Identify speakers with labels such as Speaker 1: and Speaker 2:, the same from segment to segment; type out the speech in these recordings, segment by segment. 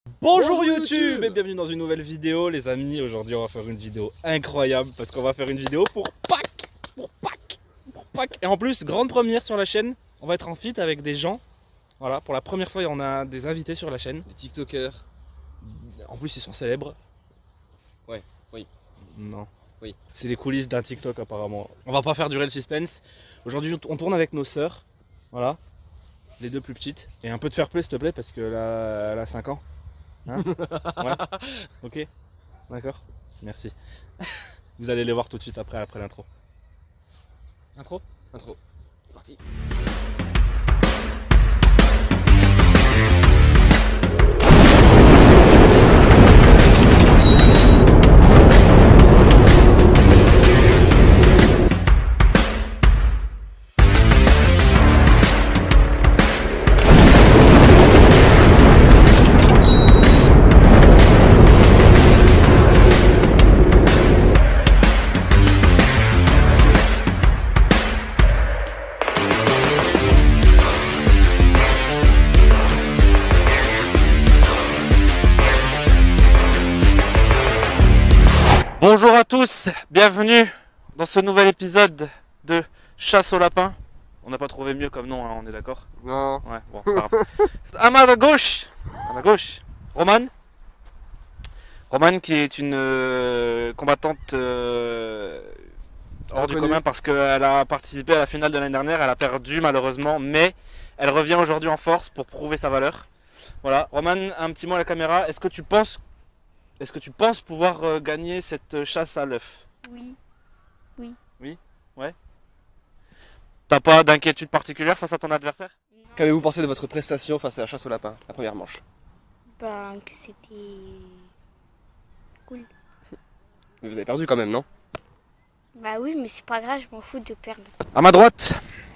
Speaker 1: Bonjour YouTube et bienvenue dans une nouvelle vidéo les amis. Aujourd'hui on va faire une vidéo incroyable parce qu'on va faire une vidéo pour Pâques. Et en plus, grande première sur la chaîne, on va être en feat avec des gens. Voilà, pour la première fois on a des invités sur la chaîne.
Speaker 2: Des TikTokers.
Speaker 1: En plus ils sont célèbres.
Speaker 2: Ouais, oui.
Speaker 1: Non.
Speaker 2: Oui.
Speaker 1: C'est les coulisses d'un TikTok apparemment. On va pas faire durer le suspense. Aujourd'hui on tourne avec nos sœurs. Voilà. Les deux plus petites. Et un peu de fair play s'il te plaît parce que là elle a 5 ans. Hein? Ouais. Ok. D'accord. Merci. Vous allez les voir tout de suite après l'intro. Intro.
Speaker 2: C'est parti.
Speaker 1: Bonjour à tous, bienvenue dans ce nouvel épisode de Chasse au lapin. On n'a pas trouvé mieux comme nom, hein, on est d'accord?
Speaker 2: Non.
Speaker 1: Ouais, bon, pas grave. À ma gauche, Romane. Romane qui est une combattante hors du commun parce qu'elle a participé à la finale de l'année dernière, elle a perdu malheureusement, mais elle revient aujourd'hui en force pour prouver sa valeur. Voilà, Romane, un petit mot à la caméra, est-ce que tu penses pouvoir gagner cette chasse à l'œuf?
Speaker 3: Oui.
Speaker 1: Oui? Ouais? T'as pas d'inquiétude particulière face à ton adversaire?
Speaker 2: Qu'avez-vous pensé de votre prestation face à la chasse au lapin, la première manche?
Speaker 3: Ben, que c'était cool.
Speaker 2: Mais vous avez perdu quand même, non?
Speaker 3: Bah oui, mais c'est pas grave, je m'en fous de perdre.
Speaker 1: À ma droite,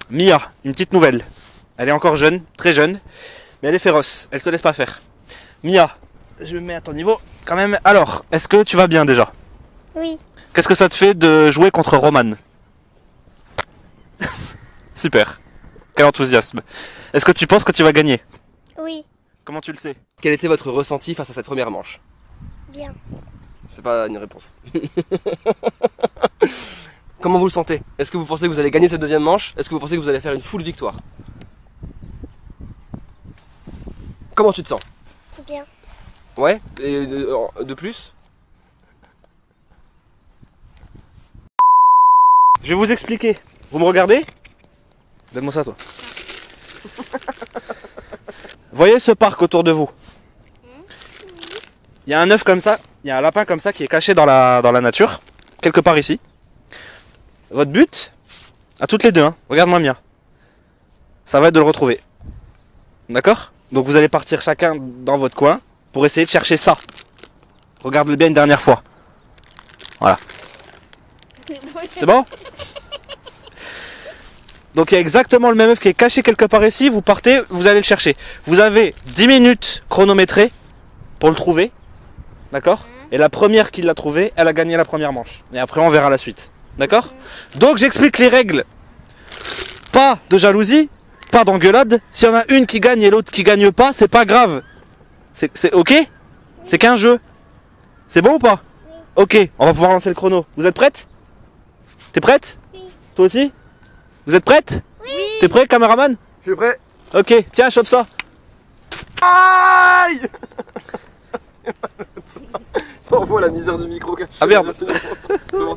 Speaker 1: Mia, une petite nouvelle. Elle est encore jeune, très jeune, mais elle est féroce, elle se laisse pas faire. Mia, je me mets à ton niveau quand même. Alors, est-ce que tu vas bien déjà?
Speaker 3: Oui.
Speaker 1: Qu'est-ce que ça te fait de jouer contre Romane? Super, quel enthousiasme. Est-ce que tu penses que tu vas gagner?
Speaker 3: Oui.
Speaker 1: Comment tu le sais?
Speaker 2: Quel était votre ressenti face à cette première manche?
Speaker 3: Bien.
Speaker 2: C'est pas une réponse. Comment vous le sentez? Est-ce que vous pensez que vous allez gagner cette deuxième manche? Est-ce que vous pensez que vous allez faire une full victoire? Comment tu te sens?
Speaker 3: Bien.
Speaker 2: Ouais? Et de plus?
Speaker 1: Je vais vous expliquer. Vous me regardez? Donne-moi ça, toi. Voyez ce parc autour de vous. Il y a un œuf comme ça, il y a un lapin comme ça qui est caché dans la nature, quelque part ici. Votre but, à toutes les deux, hein, regarde-moi bien, ça va être de le retrouver. D'accord? Donc vous allez partir chacun dans votre coin pour essayer de chercher ça. Regarde-le bien une dernière fois. Voilà. C'est bon? Donc il y a exactement le même œuf qui est caché quelque part ici, vous partez, vous allez le chercher. Vous avez 10 minutes chronométrées pour le trouver, d'accord? Et la première qui l'a trouvé, elle a gagné la première manche. Et après on verra la suite, d'accord? Donc j'explique les règles. Pas de jalousie, pas d'engueulade. S'il y en a une qui gagne et l'autre qui gagne pas, c'est pas grave. C'est ok? C'est qu'un jeu. C'est bon ou pas? Ok, on va pouvoir lancer le chrono. Vous êtes prête? T'es prête?
Speaker 3: Oui.
Speaker 1: Toi aussi? Vous êtes prête?
Speaker 3: Oui.
Speaker 1: T'es prêt, caméraman?
Speaker 2: Je suis prêt.
Speaker 1: Ok, tiens, chope ça.
Speaker 2: Aïe! Ça envoie la misère du micro.
Speaker 1: Ah merde.
Speaker 2: C'est bon.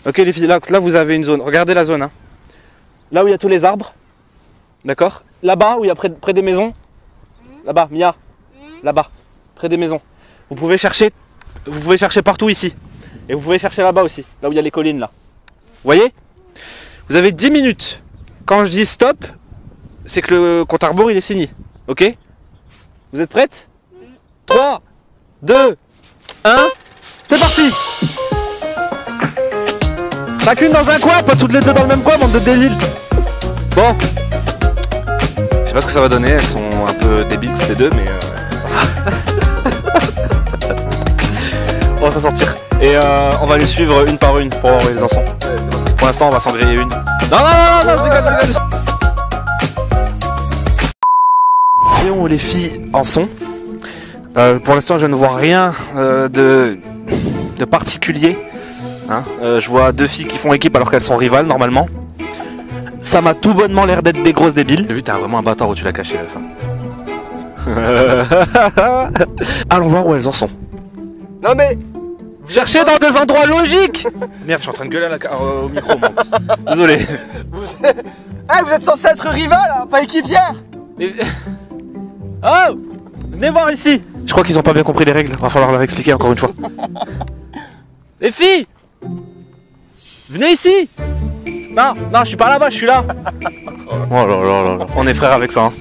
Speaker 1: Ok les filles, là vous avez une zone. Regardez la zone. Hein. Là où il y a tous les arbres. D'accord? Là-bas, où il y a près des maisons. Là-bas, Mia. Là-bas, près des maisons. Vous pouvez chercher partout ici. Et vous pouvez chercher là-bas aussi. Là où il y a les collines là. Vous voyez? Vous avez 10 minutes. Quand je dis stop, c'est que le compte à rebours il est fini. Ok? Vous êtes prêtes? 3, 2, 1, c'est parti! Chacune dans un coin, pas toutes les deux dans le même coin, bande de débiles! Bon. Je sais pas ce que ça va donner, elles sont un peu débiles toutes les deux, mais on va s'en sortir. Et on va les suivre une par une pour voir où ils en sont. Pour l'instant, on va s'en griller une. Non, je rigole. Voyons où les filles en sont. Pour l'instant, je ne vois rien de particulier. Hein, je vois deux filles qui font équipe alors qu'elles sont rivales normalement. Ça m'a tout bonnement l'air d'être des grosses débiles. J'ai vu, t'as vraiment un bâtard où tu l'as caché la fin. Allons voir où elles en sont.
Speaker 2: Non mais
Speaker 1: Cherchez dans des endroits logiques. Merde, je suis en train de gueuler au micro moi en plus. Désolé.
Speaker 2: vous êtes censé être rival, hein, pas équipière.
Speaker 1: Oh, venez voir ici. Je crois qu'ils ont pas bien compris les règles. Va falloir leur expliquer encore une fois. Les filles, venez ici. Non, je suis pas là-bas, je suis là. Oh là là là là. On est frères avec ça. Hein.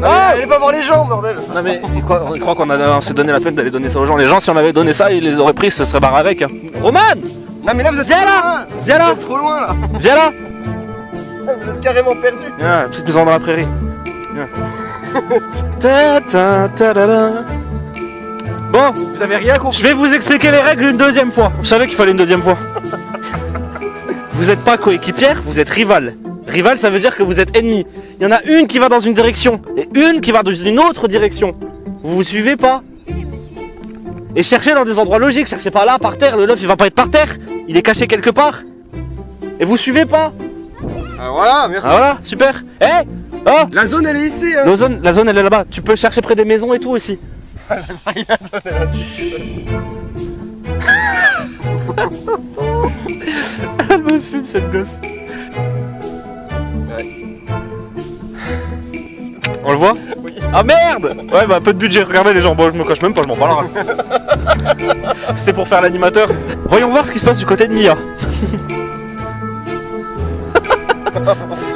Speaker 2: Allez pas voir les gens, bordel.
Speaker 1: Non mais on croit qu'on s'est donné la peine d'aller donner ça aux gens. Les gens, si on avait donné ça, ils les auraient pris, ils se seraient barrés avec. Hein. Roman,
Speaker 2: Non mais là vous êtes
Speaker 1: viens
Speaker 2: trop
Speaker 1: là.
Speaker 2: loin.
Speaker 1: Viens là.
Speaker 2: Vous êtes trop loin là.
Speaker 1: Viens là.
Speaker 2: Vous êtes carrément perdu.
Speaker 1: Viens, petite maison dans la prairie. Viens. Ta ta ta ta ta. Bon,
Speaker 2: Vous avez rien compris.
Speaker 1: je vais vous expliquer les règles une deuxième fois. Je savais qu'il fallait une deuxième fois. Vous n'êtes pas coéquipière, vous êtes rival. Rival, ça veut dire que vous êtes ennemis. Il y en a une qui va dans une direction et une qui va dans une autre direction. Vous vous suivez pas? Et cherchez dans des endroits logiques. Cherchez pas là, par terre. Le l'œuf, il va pas être par terre. Il est caché quelque part. Et vous suivez pas?
Speaker 2: Ah, voilà, merci.
Speaker 1: Ah voilà, super. Eh, oh,
Speaker 2: La zone elle est ici. Hein.
Speaker 1: la zone, elle est là-bas. Tu peux chercher près des maisons et tout aussi. Elle me fume cette gosse.
Speaker 2: Ouais.
Speaker 1: On le voit?
Speaker 2: Oui.
Speaker 1: Ah merde! Ouais bah peu de budget, regardez les gens, bon je me cache même pas, je m'en bats la race. C'était pour faire l'animateur. Voyons voir ce qui se passe du côté de Mia.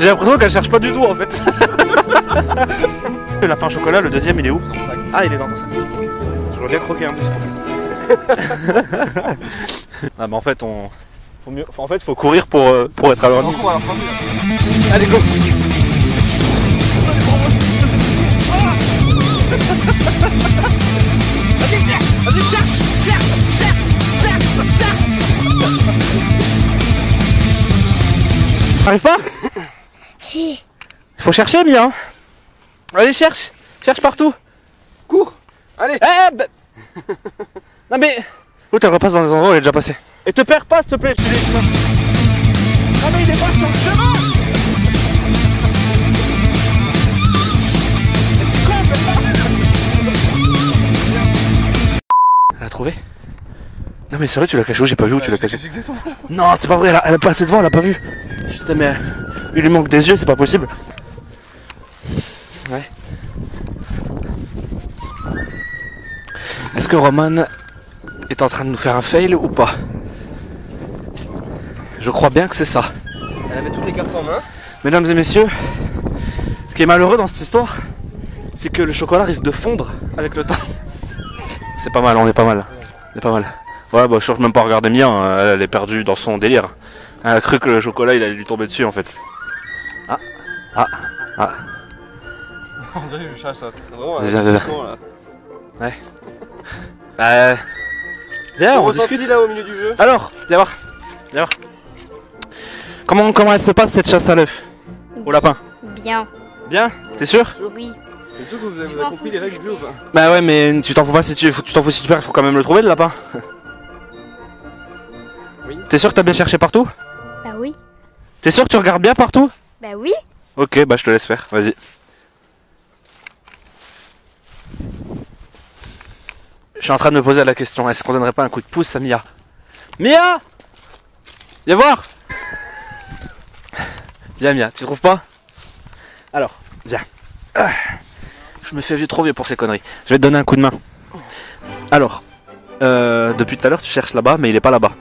Speaker 1: J'ai l'impression qu'elle cherche pas du tout en fait. Le lapin au chocolat, le deuxième il est où? Ah il est dans ton sac. Je vois bien croquer un peu. Ah bah en fait faut courir pour être à leur niveau.
Speaker 2: Allez go.
Speaker 1: T'arrives pas?
Speaker 3: Si.
Speaker 1: Il faut chercher Mia. Allez cherche partout.
Speaker 2: Cours. Allez.
Speaker 1: Bah... Non mais... L'autre elle repasse dans les endroits où elle est déjà passée. Et te perds pas s'il te plaît.
Speaker 2: Ah mais il est pas sur le chemin.
Speaker 1: Elle a trouvé? Non mais c'est vrai tu l'as caché où? J'ai pas vu où tu l'as caché.
Speaker 2: Exactement.
Speaker 1: Non c'est pas vrai, elle a passé devant, elle a pas vu. Putain mais... Il lui manque des yeux, c'est pas possible. Ouais. Est-ce que Roman est en train de nous faire un fail ou pas? Je crois bien que c'est ça.
Speaker 2: Elle avait toutes les cartes en main.
Speaker 1: Mesdames et messieurs, ce qui est malheureux dans cette histoire, c'est que le chocolat risque de fondre avec le temps. C'est pas mal, on est pas mal. On est pas mal. Ouais, bah je cherche même pas à regarder Mia, hein. Elle est perdue dans son délire. Elle a cru que le chocolat il allait lui tomber dessus en fait.
Speaker 2: On dirait que je cherche ça. Vraiment,
Speaker 1: Viens, viens,
Speaker 2: là.
Speaker 1: Viens, on
Speaker 2: ressenti
Speaker 1: discute.
Speaker 2: là au milieu du jeu.
Speaker 1: Alors, viens voir. Viens voir. Comment elle se passe cette chasse à l'œuf? Au lapin?
Speaker 3: Bien.
Speaker 1: Bien? T'es sûr?
Speaker 3: Oui.
Speaker 2: Est-ce que vous avez compris les règles du jeu ou pas?
Speaker 1: Bah ouais, mais tu t'en fous pas si tu t'en fous si tu perds, il faut quand même le trouver le lapin.
Speaker 2: Oui.
Speaker 1: T'es sûr que t'as bien cherché partout?
Speaker 3: Bah oui.
Speaker 1: T'es sûr que tu regardes bien partout?
Speaker 3: Bah oui.
Speaker 1: Ok, bah je te laisse faire, vas-y. Je suis en train de me poser la question, est-ce qu'on donnerait pas un coup de pouce à Mia? Mia! Viens voir! Viens Mia, tu trouves pas? Alors, viens. Je me fais trop vieux pour ces conneries. Je vais te donner un coup de main. Alors, depuis tout à l'heure tu cherches là-bas, mais il est pas là-bas.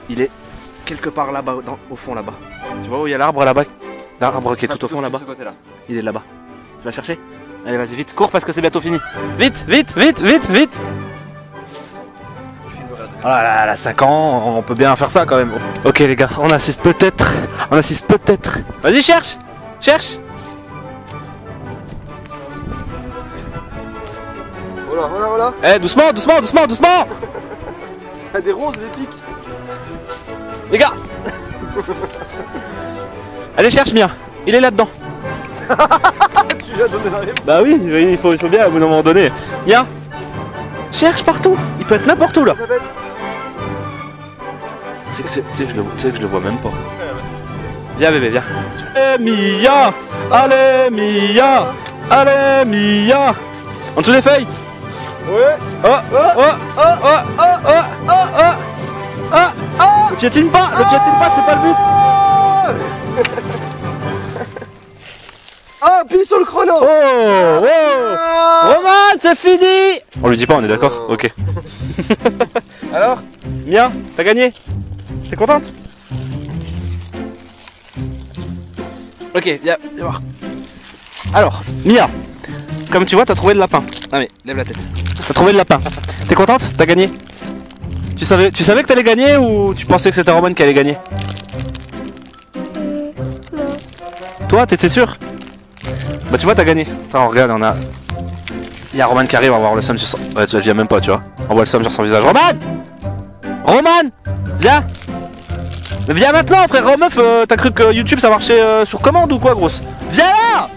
Speaker 1: Il est quelque part là-bas, au fond là-bas. Tu vois où il y a l'arbre là-bas? L'arbre qui est tout au fond là-bas. Il est là-bas. Tu vas chercher? Allez vas-y vite, cours parce que c'est bientôt fini. Vite, vite, vite, vite, vite. Oh là là, elle a 5 ans, on peut bien faire ça quand même. Ok les gars, on assiste peut-être. Vas-y cherche. Cherche.
Speaker 2: Voilà, voilà, voilà.
Speaker 1: Eh doucement, doucement, doucement, doucement.
Speaker 2: Il y a des ronces, des pics.
Speaker 1: Les gars. Allez cherche Mia, il est là-dedans.
Speaker 2: Tu lui as donné la réponse.
Speaker 1: Bah oui, il faut bien à un moment donné. Mia, Cherche partout. Il peut être n'importe où là.
Speaker 2: La bête.
Speaker 1: Tu sais que je le vois même pas. Viens bébé, viens. Allez Mia. Allez Mia. Allez Mia. En dessous des feuilles.
Speaker 2: Ouais.
Speaker 1: Oh oh oh oh oh oh oh oh oh. Le piétine pas, c'est pas le but.
Speaker 2: Ah, pile sur le chrono.
Speaker 1: Oh oh. Roman, c'est fini. On lui dit pas, on est d'accord? Ok.
Speaker 2: Alors?
Speaker 1: Mia, t'as gagné? T'es contente? Ok, viens voir. Alors, Mia, comme tu vois, t'as trouvé le lapin. Ah mais, lève la tête. T'as trouvé le lapin. T'es contente? T'as gagné? Tu savais que t'allais gagner ou tu pensais que c'était Roman qui allait gagner? Toi, t'étais sûr? Bah tu vois, t'as gagné. Attends, regarde, on a... Il y a Roman qui arrive, on va voir le seum sur son... Ouais, tu le viens même pas, tu vois. On voit le seum sur son visage. Roman! Roman! Viens! Mais viens maintenant, frère! Oh meuf, t'as cru que YouTube ça marchait sur commande ou quoi, grosse? Viens là!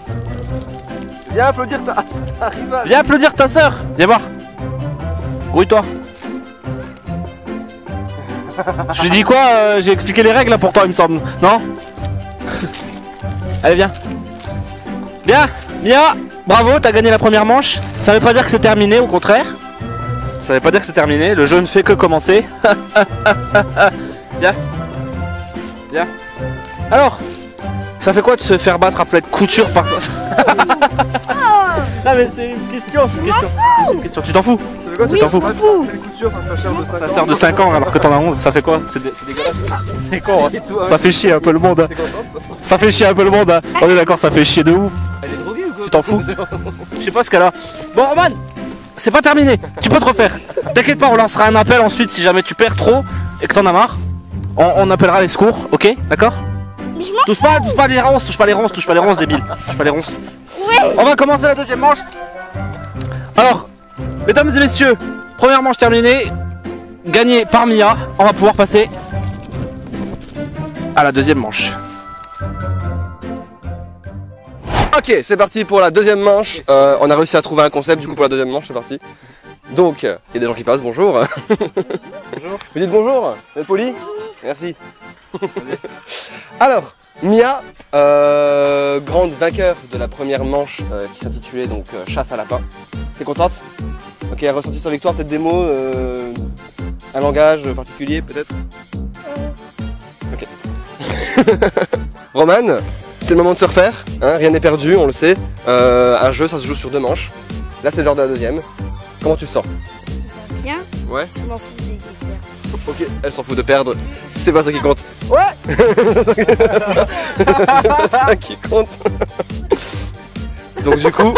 Speaker 2: Viens applaudir ta rivale.
Speaker 1: Viens applaudir ta soeur! Viens voir! Grouille-toi! Je lui dis quoi? J'ai expliqué les règles là pour toi, il me semble. Non? Allez, viens! Viens! Mia! Bravo, t'as gagné la première manche. Ça veut pas dire que c'est terminé, au contraire. Ça veut pas dire que c'est terminé, le jeu ne fait que commencer. Viens. Viens. Alors, ça fait quoi de se faire battre à plat de couture par ça? Non mais c'est une question, c'est une question. Tu t'en fous?
Speaker 2: Ça fait quoi?
Speaker 3: Oui,
Speaker 2: Tu t'en fous?
Speaker 3: je m'en fous.
Speaker 2: Les coutures, sa sœur de 5 ans.
Speaker 1: Ta sœur de 5 ans alors que t'en as 11, ça fait quoi? C'est dégueulasse. C'est con, hein.
Speaker 2: Et toi,
Speaker 1: Ça fait chier un peu le monde. Hein.
Speaker 2: T'es contente ça?
Speaker 1: Ça fait chier un peu le monde. Hein. On est d'accord, ça fait chier de ouf.
Speaker 2: Elle est droguée ou quoi?
Speaker 1: Tu t'en fous? Je sais pas ce qu'elle a. Bon Roman, c'est pas terminé. Tu peux te refaire. T'inquiète pas, on lancera un appel ensuite si jamais tu perds trop et que t'en as marre. On appellera les secours, ok? D'accord?
Speaker 3: Mais je m'en
Speaker 1: Touche pas les ronces, touche pas les ronces, débile. Touche pas les ronces.
Speaker 3: Ouais.
Speaker 1: On va commencer la deuxième manche. Alors, mesdames et messieurs, première manche terminée, gagnée par Mia. On va pouvoir passer à la deuxième manche.
Speaker 2: Ok, c'est parti pour la deuxième manche. On a réussi à trouver un concept du coup pour la deuxième manche, c'est parti. Donc, il y a des gens qui passent, bonjour.
Speaker 1: Bonjour.
Speaker 2: Vous dites bonjour? Vous êtes poli? Merci. Alors, Mia, grande vainqueur de la première manche qui s'intitulait donc chasse à lapin. T'es contente? Ok, elle a ressenti sa victoire, peut-être des mots, un langage particulier peut-être? Ok. Roman, c'est le moment de se refaire, hein, rien n'est perdu, on le sait. Un jeu, ça se joue sur 2 manches. Là, c'est l'heure de la deuxième. Comment tu te sens?
Speaker 3: Bien,
Speaker 2: Ouais.
Speaker 3: je m'en fous des perdre.
Speaker 2: Ok, elle s'en fout de perdre. C'est pas ça qui compte. Ouais. C'est ça qui compte. Donc du coup,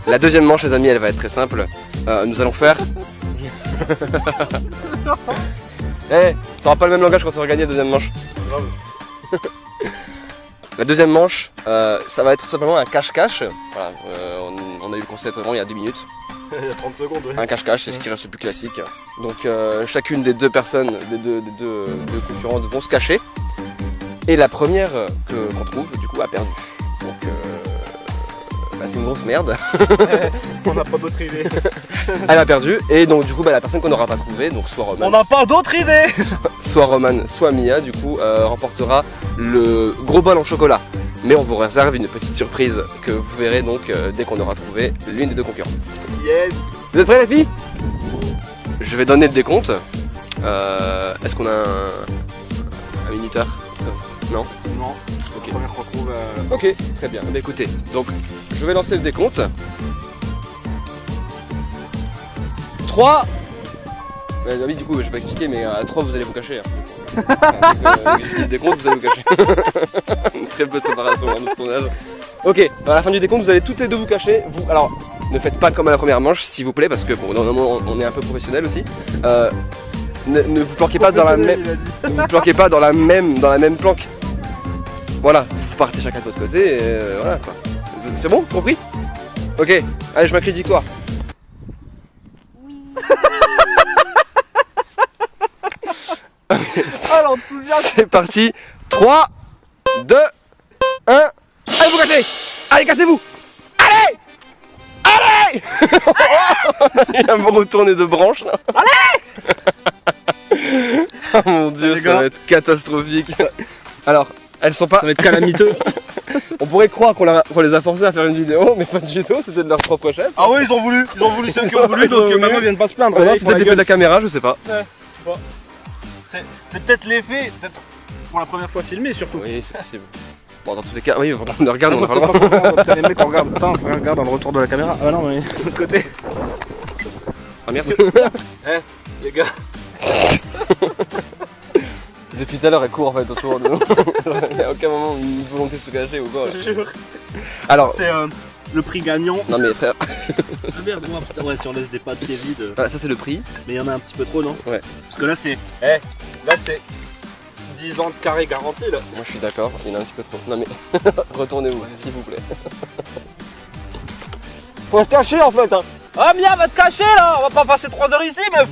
Speaker 2: la deuxième manche, les amis, elle va être très simple. Nous allons faire... Eh, t'auras pas le même langage quand tu auras gagné la deuxième manche. La deuxième manche, ça va être tout simplement un cache-cache. Voilà, on a eu le concept vraiment il y a 2 minutes.
Speaker 1: Il y a 30 secondes, oui.
Speaker 2: Un cache-cache, c'est ce qui reste le plus classique. Donc chacune des 2 personnes, des deux concurrentes vont se cacher. Et la première qu'on trouve, du coup, a perdu. Donc bah, c'est une grosse merde.
Speaker 1: On n'a pas d'autre idée.
Speaker 2: Elle a perdu. Et donc du coup, bah, la personne qu'on n'aura pas trouvée, donc soit Roman,
Speaker 1: On n'a pas d'autre idée.
Speaker 2: soit Roman, soit Mia, du coup, remportera le gros bol en chocolat. Mais on vous réserve une petite surprise que vous verrez donc dès qu'on aura trouvé l'une des 2 concurrentes.
Speaker 1: Yes.
Speaker 2: Vous êtes prêts les filles? Je vais donner le décompte. Est-ce qu'on a un minuteur? Non?
Speaker 1: Non.
Speaker 2: Ok.
Speaker 1: Première qu'on trouve.
Speaker 2: Ok, très bien. Bah, écoutez, donc je vais lancer le décompte. 3. Oui, du coup, je vais pas expliquer, mais à 3 vous allez vous cacher. Hein. Avec le décompte, vous allez vous cacher. Une très peu de préparation à notre tournage. Ok, à la fin du décompte, vous allez toutes les 2 vous cacher. Vous, alors, ne faites pas comme à la première manche, s'il vous plaît, parce que bon, normalement, on est un peu professionnel aussi. Ne vous planquez pas dans la même. Ne vous planquez pas dans la même planque. Voilà, vous partez chacun de votre côté et voilà quoi. C'est bon, compris? Ok, allez, je m'accrise victoire.
Speaker 3: Oui.
Speaker 1: Ah l'enthousiasme.
Speaker 2: C'est parti. 3, 2, 1. Allez vous cachez. Allez, cassez-vous. Allez. Allez. Allez. Il va me retourner de branche là. Allez. Oh mon dieu,
Speaker 1: Les
Speaker 2: ça
Speaker 1: gars.
Speaker 2: va être catastrophique. Alors, elles sont pas...
Speaker 1: Ça va être calamiteux.
Speaker 2: On pourrait croire qu'on les a forcés à faire une vidéo, mais pas du tout, c'était de leur propre chef.
Speaker 1: Ah ouais, ils ont voulu ceux qui ont voulu, donc maintenant ils viennent pas se plaindre.
Speaker 2: Ou alors
Speaker 1: Ils
Speaker 2: c'est
Speaker 1: font la
Speaker 2: peut-être l'effet
Speaker 1: gueule.
Speaker 2: de la caméra, je sais pas.
Speaker 1: C'est peut-être l'effet, peut-être pour la première fois filmé surtout.
Speaker 2: Oui, c'est possible. Bon, dans tous les cas, oui, on regarde, on a pas le droit.
Speaker 1: Putain, les mecs, on regarde. Attends, regarde dans le retour de la caméra. Ah non, mais de l'autre côté.
Speaker 2: Ah merde.
Speaker 1: Les gars.
Speaker 2: Depuis tout à l'heure, elle court en fait autour de nous. Il n'y a aucun moment une volonté de se cacher ou quoi.
Speaker 1: Je jure.
Speaker 2: Alors,
Speaker 1: C'est le prix gagnant.
Speaker 2: non mais frère,
Speaker 1: Ah merde, moi, putain, ouais, si on laisse des papiers vides.
Speaker 2: voilà, ça c'est le prix.
Speaker 1: Mais il y en a un petit peu trop, non?
Speaker 2: Ouais.
Speaker 1: Parce que là, c'est. Là, c'est 10 ans de carré garanti, là.
Speaker 2: Moi je suis d'accord, il y en a un petit peu trop. Non mais, retournez-vous, s'il vous plaît. Faut se cacher en fait hein.
Speaker 1: Ah, Mia, va te cacher là! On va pas passer 3 heures ici, meuf!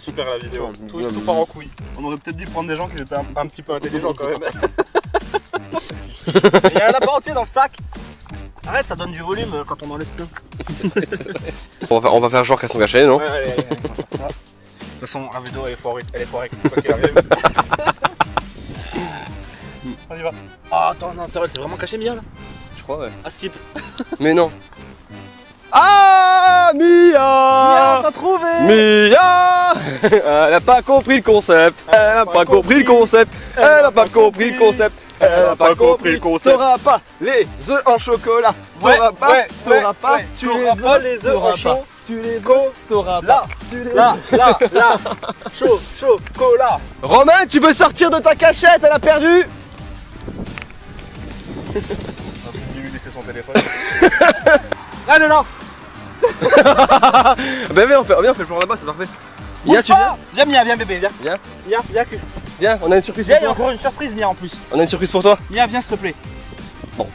Speaker 1: Super la vidéo, tout part en couille. On aurait peut-être dû prendre des gens qui étaient un petit peu intelligents quand même. Il y a un lapin entier dans le sac. Arrête, ça donne du volume quand on en laisse plein.
Speaker 2: On va faire genre qu'elles sont cachées, non?
Speaker 1: Ouais, allez. De toute façon, la vidéo elle est foirée, quoi qu'il arrive. On y va. Oh, attends, non, c'est vrai, c'est vraiment caché Mia là?
Speaker 2: Je crois, ouais.
Speaker 1: Ah, skip.
Speaker 2: Mais non. Ah, Mia,
Speaker 1: t'as trouvé!
Speaker 2: Mia. Elle a pas compris le concept. Elle a pas compris le concept. Elle a pas compris le concept. Elle a pas compris le concept. T'auras pas les œufs en chocolat. T'auras pas, t'auras pas. Tu
Speaker 1: t'auras pas les œufs en chaud.
Speaker 2: Tu les veux, t'auras
Speaker 1: Là, là, chaud, chocolat.
Speaker 2: Romain, tu peux sortir de ta cachette, elle a perdu.
Speaker 1: Il lui laisser son téléphone. Ah non.
Speaker 2: Bah viens, on fait le plan là-bas, c'est parfait. Mia, tu viens?
Speaker 1: Viens Mia, viens bébé, viens.
Speaker 2: Viens.
Speaker 1: Viens,
Speaker 2: Viens, on a une surprise
Speaker 1: viens,
Speaker 2: pour
Speaker 1: il y a
Speaker 2: toi.
Speaker 1: encore une surprise Mia en plus.
Speaker 2: On a une surprise pour toi.
Speaker 1: Mia, viens s'il te plaît.
Speaker 2: Bon.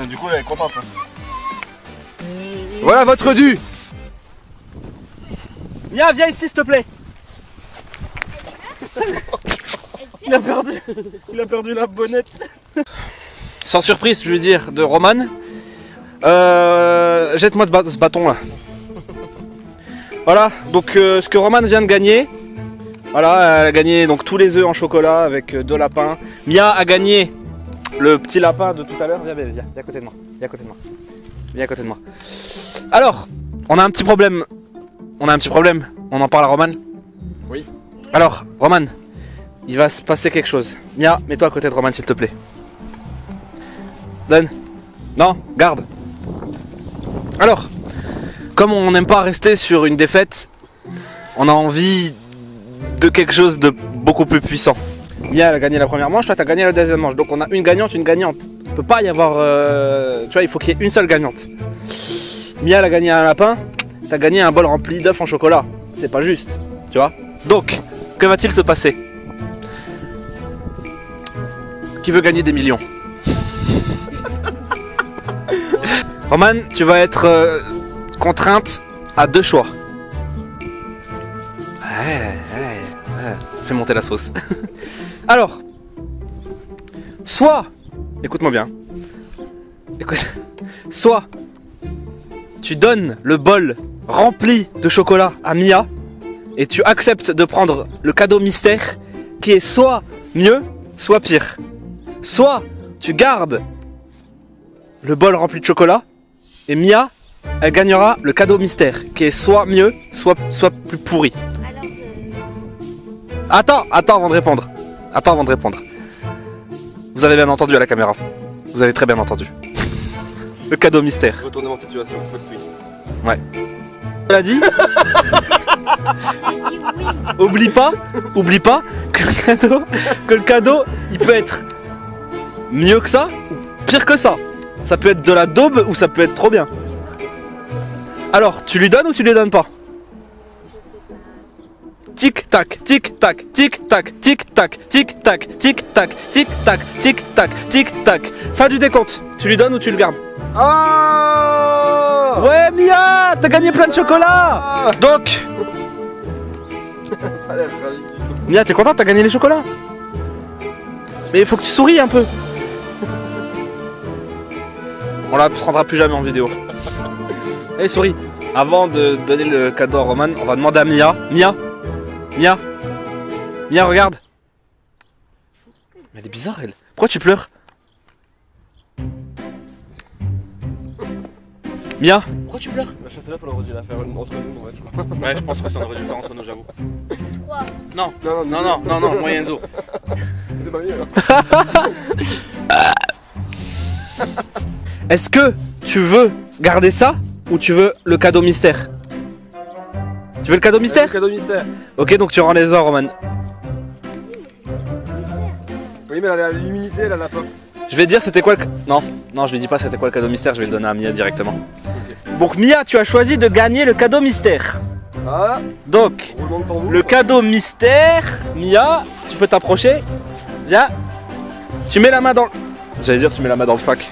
Speaker 1: Du coup elle est contente. Hein.
Speaker 2: Voilà votre dû.
Speaker 1: Mia, viens ici s'il te plaît. Il a perdu la bonnette. Sans surprise, je veux dire, de Roman. Jette-moi ce bâton là. Voilà, donc ce que Roman vient de gagner. Voilà, elle a gagné donc tous les œufs en chocolat avec 2 lapins. Mia a gagné le petit lapin de tout à l'heure. Viens à côté de moi. Viens à côté de moi. Alors, on a un petit problème. On en parle à Roman.
Speaker 2: Oui.
Speaker 1: Alors, Roman, il va se passer quelque chose. Mia, mets-toi à côté de Roman s'il te plaît. Donne. Non, garde. Alors, comme on n'aime pas rester sur une défaite, on a envie de quelque chose de beaucoup plus puissant. Mia elle a gagné la première manche, toi t'as gagné la deuxième manche. Donc on a une gagnante. Il peut pas y avoir... tu vois, il faut qu'il y ait une seule gagnante. Mia elle a gagné un lapin, t'as gagné un bol rempli d'œufs en chocolat. C'est pas juste, tu vois. Donc, que va-t-il se passer? Qui veut gagner des millions? Roman, tu vas être contrainte à 2 choix. Fais monter la sauce. Alors, soit, écoute-moi bien, soit tu donnes le bol rempli de chocolat à Mia et tu acceptes de prendre le cadeau mystère qui est soit mieux, soit pire. Soit tu gardes le bol rempli de chocolat et Mia, elle gagnera le cadeau mystère qui est soit mieux, soit plus pourri.
Speaker 3: Alors,
Speaker 1: Attends avant de répondre. Vous avez bien entendu à la caméra. Vous avez très bien entendu. Le cadeau mystère.
Speaker 2: Retournement de situation, pas de twist.
Speaker 1: Ouais. On l'a dit.
Speaker 3: elle dit oui.
Speaker 1: Oublie pas que le cadeau, il peut être mieux que ça ou pire que ça. Ça peut être de la daube ou ça peut être trop bien. Alors, tu lui donnes ou tu lui donnes pas? Tic tac, tic tac, tic tac, tic tac, tic tac, tic tac, tic tac, tic tac, tic tac. Fin du décompte. Tu lui donnes ou tu le gardes?
Speaker 2: Oh
Speaker 1: Ouais Mia, t'as gagné plein de chocolat. Donc, Mia, t'es contente, t'as gagné les chocolats? Mais il faut que tu souris un peu. On la prendra plus jamais en vidéo. Allez, souris. Avant de donner le cadeau à Roman, on va demander à Mia. Mia, regarde. Mais elle est bizarre, elle. Pourquoi tu pleures? Mia, pourquoi tu pleures?
Speaker 2: La chasse là, faut l'aurait dû la faire entre nous, ouais, je crois.
Speaker 1: Ouais, je pense que ça aurait dû le faire entre nous, j'avoue.
Speaker 3: 3.
Speaker 1: Non,
Speaker 2: Non,
Speaker 1: moi Enzo.
Speaker 2: c'était pas mieux.
Speaker 1: Est-ce que tu veux garder ça ou tu veux le cadeau mystère? Tu veux le cadeau mystère?
Speaker 2: Cadeau mystère.
Speaker 1: Ok, donc tu rends les ors, Roman.
Speaker 2: Oui, mais elle a l'immunité, elle a pas.
Speaker 1: Je vais te dire c'était quoi le... Non, je lui dis pas c'était quoi le cadeau mystère, je vais le donner à Mia directement. Donc Mia, tu as choisi de gagner le cadeau mystère.
Speaker 2: Ah,
Speaker 1: Donc,
Speaker 2: roulement de tambour.
Speaker 1: le cadeau mystère, Mia, tu peux t'approcher. Viens. Tu mets la main dans le... J'allais dire tu mets la main dans le sac.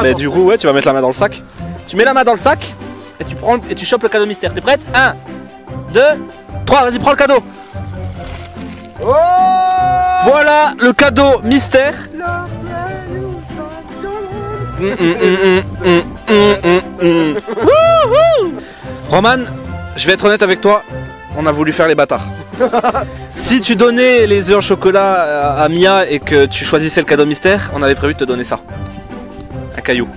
Speaker 1: Mais du coup, ouais, tu vas mettre la main dans le sac. Tu mets la main dans le sac et tu prends et tu chopes le cadeau mystère. T'es prête? 1, 2, 3, vas-y, prends le cadeau.
Speaker 2: Oh,
Speaker 1: Voilà le cadeau mystère. Wouhou. Roman, je vais être honnête avec toi, on a voulu faire les bâtards. Si tu donnais les œufs au chocolat à Mia et que tu choisissais le cadeau mystère, on avait prévu de te donner ça. Un caillou.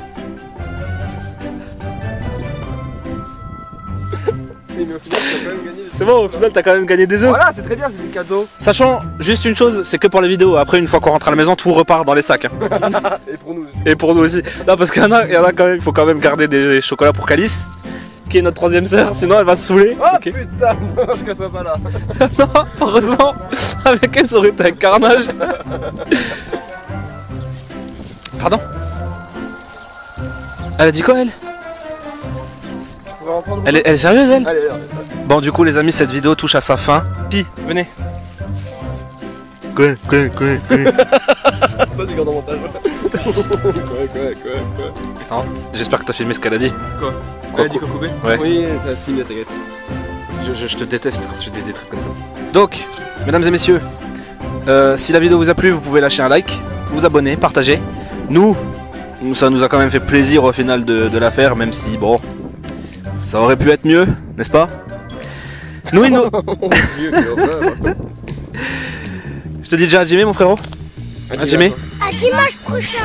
Speaker 2: mais au final, tu as quand même gagné.
Speaker 1: C'est bon, au final t'as quand même gagné des œufs.
Speaker 2: Voilà, c'est très bien, c'est des cadeaux.
Speaker 1: Sachant juste une chose, c'est que pour les vidéos. Après, une fois qu'on rentre à la maison, tout repart dans les sacs. Hein.
Speaker 2: Et pour nous aussi.
Speaker 1: Et pour nous aussi. Non, parce qu'il y en a quand même, il faut quand même garder des chocolats pour Calice, qui est notre troisième sœur, sinon elle va se saouler.
Speaker 2: Oh
Speaker 1: Ok.
Speaker 2: putain, dommage qu'elle soit pas là.
Speaker 1: Non, heureusement, avec elle, ça aurait été un carnage. Pardon? Elle a dit quoi, elle?
Speaker 2: On va reprendre.
Speaker 1: Elle est sérieuse, elle?
Speaker 2: Allez,
Speaker 1: Bon, du coup, les amis, cette vidéo touche à sa fin. Pi, venez. Quoi?
Speaker 2: toi tu gardes en montage. Quoi.
Speaker 1: Non, j'espère que t'as filmé ce qu'elle a dit.
Speaker 2: Quoi?
Speaker 1: Quoi,
Speaker 2: Elle a dit quoi couper?
Speaker 1: Ouais.
Speaker 2: Oui, ça finit, t'inquiète.
Speaker 1: Je te déteste quand tu dis des trucs comme ça. Donc, mesdames et messieurs, si la vidéo vous a plu, vous pouvez lâcher un like, vous abonner, partager. Nous, ça nous a quand même fait plaisir au final de la faire, même si, bon, ça aurait pu être mieux, n'est-ce pas? Nous, il nous...
Speaker 2: Mon Dieu, quelle horreur.
Speaker 1: Je te dis déjà à Jimmy, mon frérot. À Jimmy.
Speaker 3: À dimanche prochain.